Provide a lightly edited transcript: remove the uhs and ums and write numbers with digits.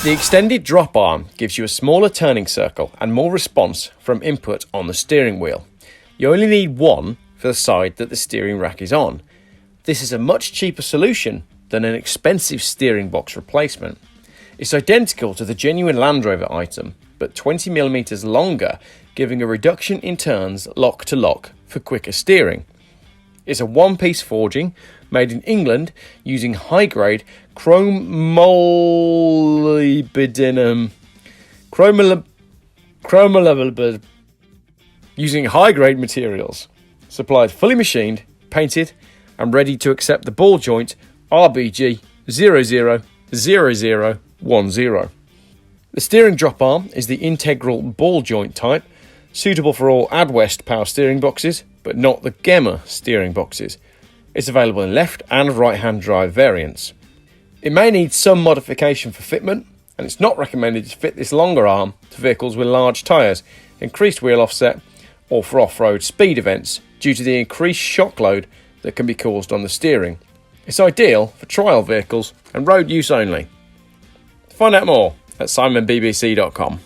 The extended drop arm gives you a smaller turning circle and more response from input on the steering wheel. You only need one for the side that the steering rack is on. This is a much cheaper solution than an expensive steering box replacement. It's identical to the genuine Land Rover item, but 20mm longer, giving a reduction in turns lock to lock for quicker steering. It's a one-piece forging made in England using high-grade chromolybdenum using high-grade materials, supplied fully machined, painted and ready to accept the ball joint RBG 000010. The steering drop arm is the integral ball joint type, suitable for all Adwest power steering boxes, but not the Gemma steering boxes. It's available in left and right-hand drive variants. It may need some modification for fitment, and it's not recommended to fit this longer arm to vehicles with large tyres, increased wheel offset, or for off-road speed events due to the increased shock load that can be caused on the steering. It's ideal for trial vehicles and road use only. Find out more at simonbbc.com.